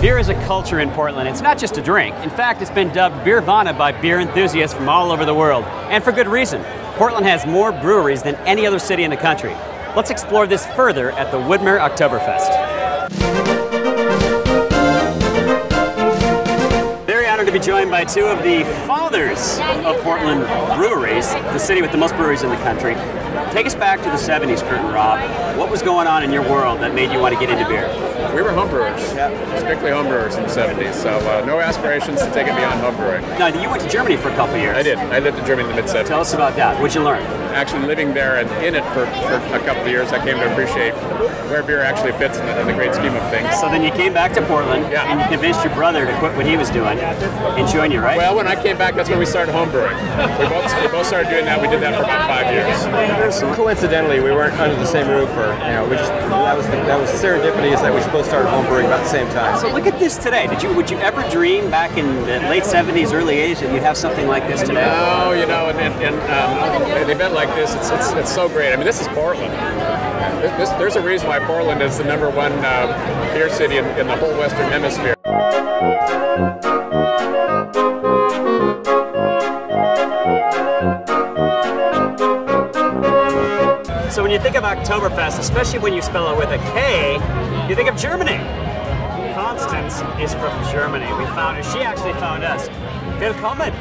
Beer is a culture in Portland. It's not just a drink. In fact, it's been dubbed Beervana by beer enthusiasts from all over the world. And for good reason. Portland has more breweries than any other city in the country. Let's explore this further at the Widmer Oktoberfest. Very honored to be joined by two of the fathers of Portland breweries, the city with the most breweries in the country. Take us back to the 70s, Kurt and Rob. What was going on in your world that made you want to get into beer? We were homebrewers, strictly homebrewers in the 70s, so no aspirations to take it beyond homebrewing. Now, you went to Germany for a couple of years. I did. I lived in Germany in the mid-70s. Tell us about that. What'd you learn? Actually living there and in it for a couple of years, I came to appreciate where beer actually fits in the great scheme of things. So then you came back to Portland, and you convinced your brother to quit what he was doing and join you, right? Well, when I came back, that's when we started homebrewing. We both started doing that. We did that for about 5 years. Coincidentally, we weren't under the same roof, or that was serendipity, is that we both started homebrewing about the same time. So look at this today. Would you ever dream back in the late 70s, early 80s that you'd have something like this today? No, you know, and an event like this, it's so great. I mean, this is Portland. There's a reason why Portland is the #1 beer city in the whole Western Hemisphere. So when you think of Oktoberfest, especially when you spell it with a K, you think of Germany. Constance is from Germany. We found her. She actually found us. Willkommen.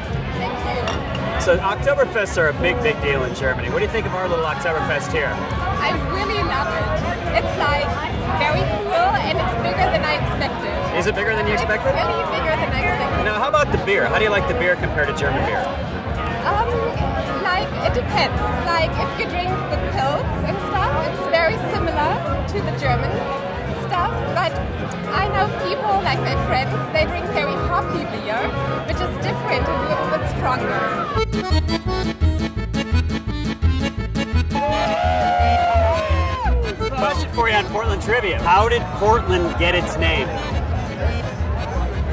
So Oktoberfests are a big, big deal in Germany. What do you think of our little Oktoberfest here? I really love it. It's like very cool and it's bigger than I expected. Is it bigger than you expected? It's really bigger than I expected. Now, how about the beer? How do you like the beer compared to German beer? Like, it depends. Like, if you drink the pills and stuff, it's very similar to the German stuff. But I know people, like my friends, they drink very hoppy beer, which is different and a little bit stronger. Question for you on Portland trivia. How did Portland get its name?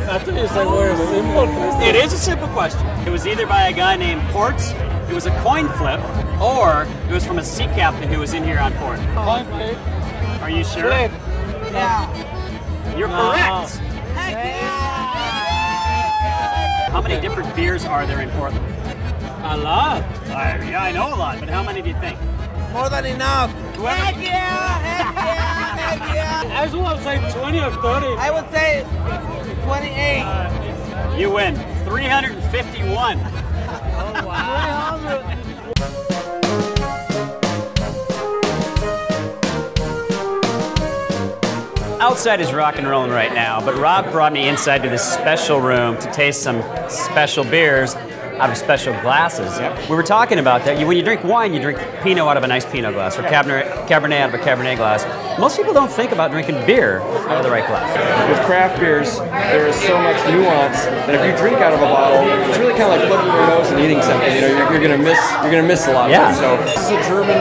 I think it's like a simple question. It is a simple question. It was either by a guy named Port, it was a coin flip, or it was from a sea captain who was in here on port. Coin flip. Are you sure? Flip. Yeah. You're correct. How many different beers are there in Portland? A lot. Yeah, I know a lot, but how many do you think? More than enough. Heck yeah! Heck yeah! Heck yeah! I would say 20 or 30. I would say 28. You win 351. Oh, wow. 300. Outside is rock and rolling right now, but Rob brought me inside to this special room to taste some special beers out of special glasses. Yep. We were talking about that. When you drink wine, you drink Pinot out of a nice Pinot glass, or Cabernet out of a Cabernet glass. Most people don't think about drinking beer out of the right glass. With craft beers, there is so much nuance that if you drink out of a bottle, it's really kind of like plugging your nose and eating something. You know, you're gonna miss a lot of it. So this is a German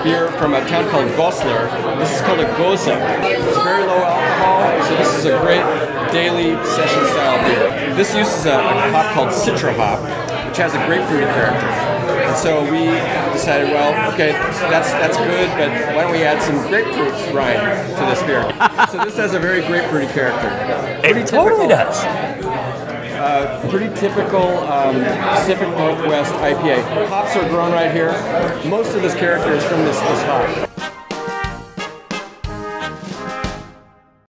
beer from a town called Goslar. This is called a Gose. It's very low alcohol, so this is a great daily session style beer. This uses a hop called Citra hop, which has a grapefruity character. And so we decided, well, okay, that's good, but why don't we add some grapefruit rind to this beer? So this has a very grapefruity character. It totally does. Pretty typical Pacific Northwest IPA. Hops are grown right here. Most of this character is from this hop.